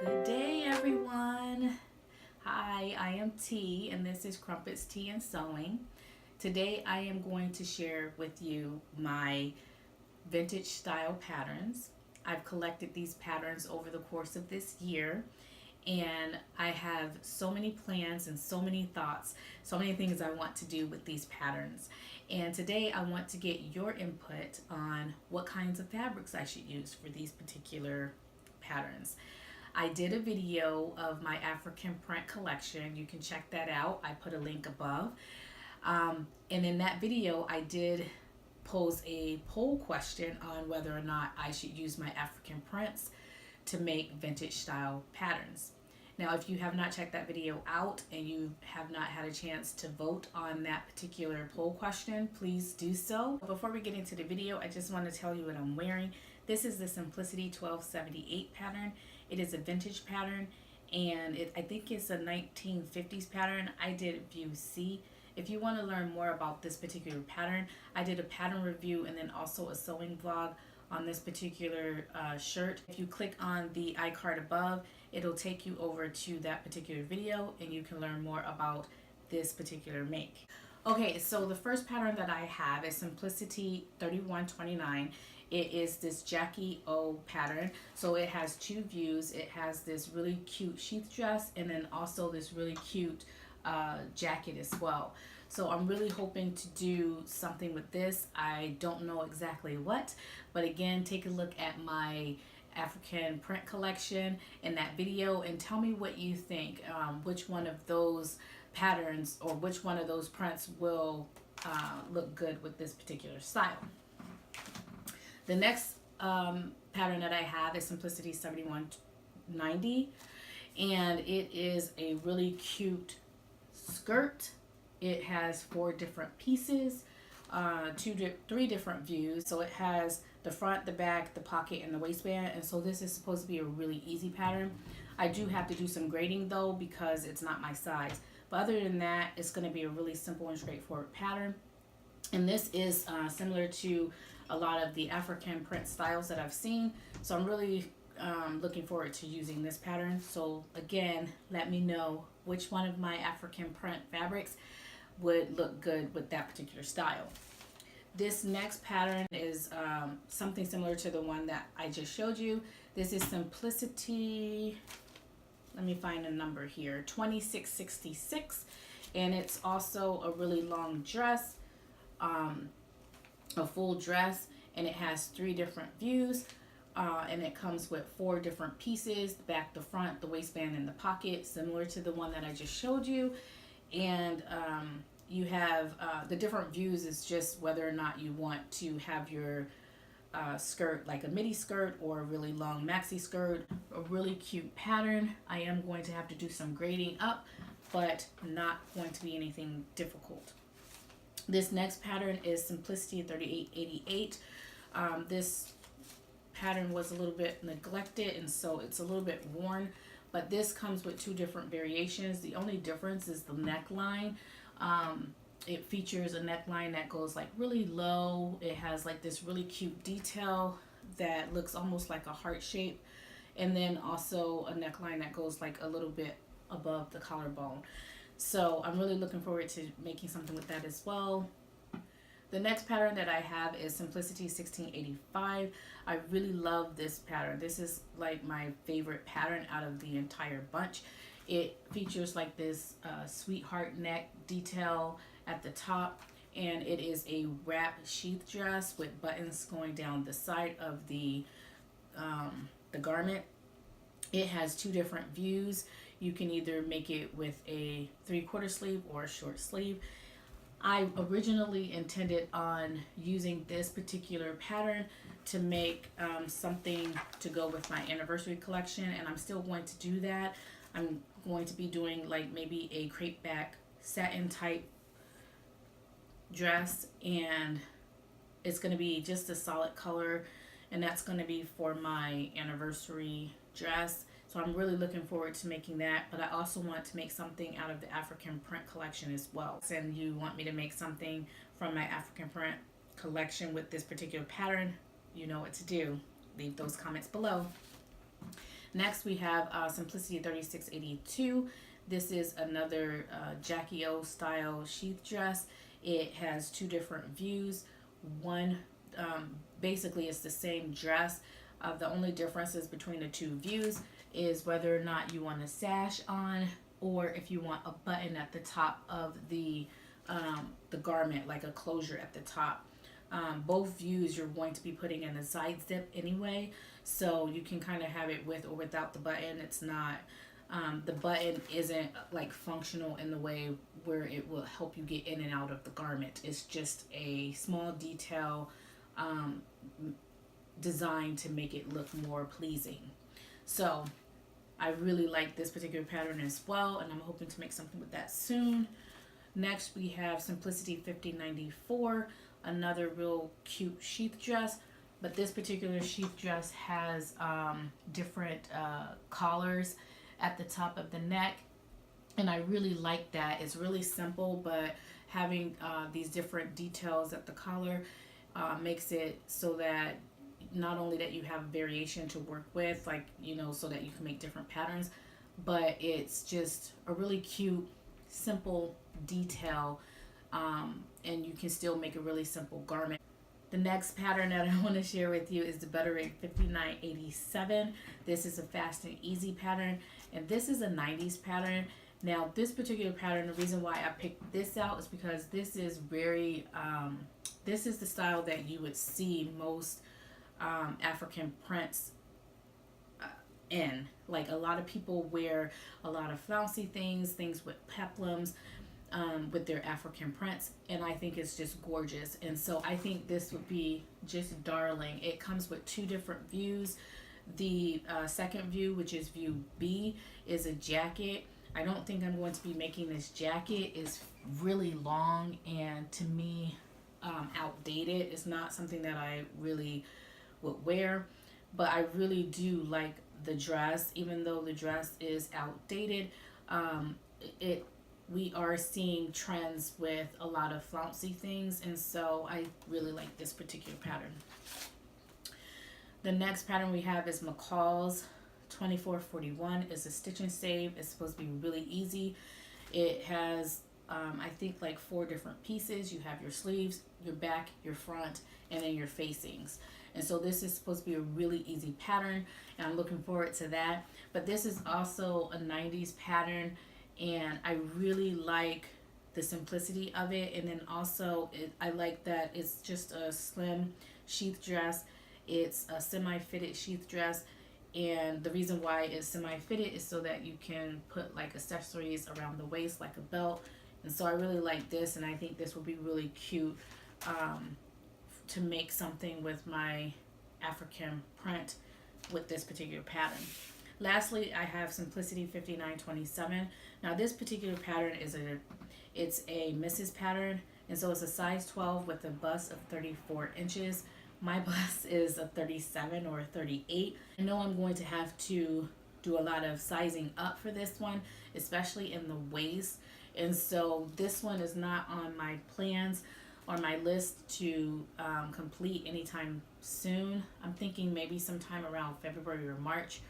Good day, everyone. Hi, I am T, and this is Crumpets Tea and Sewing. Today, I am going to share with you my vintage style patterns. I've collected these patterns over the course of this year, and I have so many plans and so many thoughts, so many things I want to do with these patterns. And today, I want to get your input on what kinds of fabrics I should use for these particular patterns. I did a video of my African print collection. You can check that out. I put a link above. And in that video, I did pose a poll question on whether or not I should use my African prints to make vintage style patterns. Now, if you have not checked that video out and you have not had a chance to vote on that particular poll question, please do so. Before we get into the video, I just want to tell you what I'm wearing. This is the Simplicity 1278 pattern. It is a vintage pattern, and I think it's a 1950s pattern. I did view C. If you want to learn more about this particular pattern, I did a pattern review and then also a sewing vlog on this particular shirt. If you click on the iCard above, it'll take you over to that particular video and you can learn more about this particular make. Okay, so the first pattern that I have is Simplicity 3129. It is this Jackie O pattern. So it has two views. It has this really cute sheath dress and then also this really cute jacket as well. So I'm really hoping to do something with this. I don't know exactly what, but again, take a look at my African print collection in that video and tell me what you think. Which one of those patterns or which one of those prints will look good with this particular style. The next pattern that I have is Simplicity 7190, and it is a really cute skirt. It has 4 different pieces, three different views. So it has the front, the back, the pocket, and the waistband. And so this is supposed to be a really easy pattern. I do have to do some grading though because it's not my size. But other than that, it's going to be a really simple and straightforward pattern. And this is similar to a lot of the African print styles that I've seen. So I'm really looking forward to using this pattern. So again, let me know which one of my African print fabrics would look good with that particular style. This next pattern is something similar to the one that I just showed you. This is Simplicity, let me find a number here, 2666, and it's also a really long dress, a full dress, and it has 3 different views, and it comes with 4 different pieces: the back, the front, the waistband, and the pocket, similar to the one that I just showed you. And you have the different views is just whether or not you want to have your skirt like a midi skirt or a really long maxi skirt. A really cute pattern. I am going to have to do some grading up, but not going to be anything difficult. This next pattern is Simplicity 3888. This pattern was a little bit neglected and so it's a little bit worn, but this comes with 2 different variations. The only difference is the neckline. It features a neckline that goes like really low. It has like this really cute detail that looks almost like a heart shape, and then also a neckline that goes like a little bit above the collarbone. So I'm really looking forward to making something with that as well. The next pattern that I have is Simplicity 1685. I really love this pattern. This is like my favorite pattern out of the entire bunch. It features like this sweetheart neck detail at the top, and it is a wrap sheath dress with buttons going down the side of the garment. It has 2 different views. You can either make it with a 3/4 sleeve or a short sleeve. I originally intended on using this particular pattern to make something to go with my anniversary collection, and I'm still going to do that. I'm going to be doing like maybe a crepe back satin type dress, and it's going to be just a solid color, and that's going to be for my anniversary dress. So I'm really looking forward to making that, but I also want to make something out of the African print collection as well. And you want me to make something from my African print collection with this particular pattern, you know what to do. Leave those comments below. Next, we have Simplicity 3682. This is another Jackie O style sheath dress. It has two different views. One, basically, it's the same dress. The only differences between the two views is whether or not you want a sash on, or if you want a button at the top of the garment, like a closure at the top. Both views you're going to be putting in a side zip anyway, so you can kind of have it with or without the button. It's not the button isn't like functional in the way where it will help you get in and out of the garment. It's just a small detail designed to make it look more pleasing. So I really like this particular pattern as well, and I'm hoping to make something with that soon. Next, we have Simplicity 5094, another real cute sheath dress, but this particular sheath dress has different collars at the top of the neck, and I really like that. It's really simple, but having these different details at the collar makes it so that not only that you have variation to work with, like, you know, so that you can make different patterns, but it's just a really cute, simple detail, and you can still make a really simple garment. The next pattern that I want to share with you is the Butterick 5987. This is a fast and easy pattern, and this is a 90s pattern. Now, this particular pattern, the reason why I picked this out is because this is very, this is the style that you would see most African prints in. Like, a lot of people wear a lot of flouncy things with peplums, with their African prints, and I think it's just gorgeous. And so I think this would be just darling. It comes with two different views. The second view, which is view B, is a jacket. I don't think I'm going to be making this jacket. It's really long and, to me, outdated. It's not something that I really would wear, but I really do like the dress. Even though the dress is outdated, we are seeing trends with a lot of flouncy things, and so I really like this particular pattern. The next pattern we have is McCall's 2441. Is a stitch and save. It's supposed to be really easy. It has I think like 4 different pieces. You have your sleeves, your back, your front, and then your facings. And so this is supposed to be a really easy pattern, and I'm looking forward to that. But this is also a 90s pattern, and I really like the simplicity of it. And then also I like that it's just a slim sheath dress. It's a semi-fitted sheath dress, and the reason why it's semi-fitted is so that you can put like accessories around the waist, like a belt. And so I really like this, and I think this will be really cute to make something with my African print with this particular pattern. Lastly, I have Simplicity 5927. Now, this particular pattern is it's a Mrs. pattern, and so it's a size 12 with a bust of 34 inches. My bust is a 37 or a 38. I know I'm going to have to do a lot of sizing up for this one, especially in the waist. And so this one is not on my plans or my list to complete anytime soon. I'm thinking maybe sometime around February or March.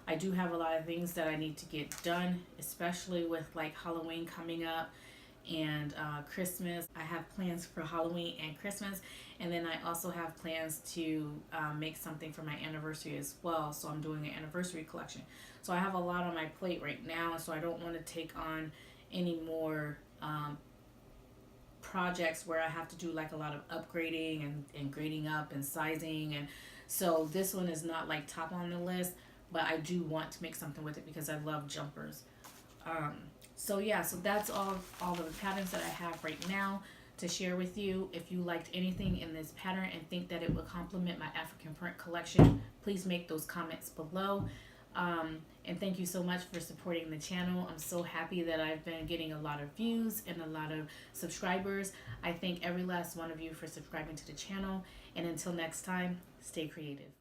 I do have a lot of things that I need to get done, especially with like Halloween coming up and Christmas. I have plans for Halloween and Christmas, and then I also have plans to make something for my anniversary as well. So I'm doing an anniversary collection. So I have a lot on my plate right now, so I don't want to take on any more projects where I have to do like a lot of upgrading and grading up and sizing. And so this one is not like top on the list, but I do want to make something with it because I love jumpers. So yeah, so that's all of the patterns that I have right now to share with you. If you liked anything in this pattern and think that it would complement my African print collection, please make those comments below. And thank you so much for supporting the channel. I'm so happy that I've been getting a lot of views and a lot of subscribers. I thank every last one of you for subscribing to the channel. And until next time, stay creative.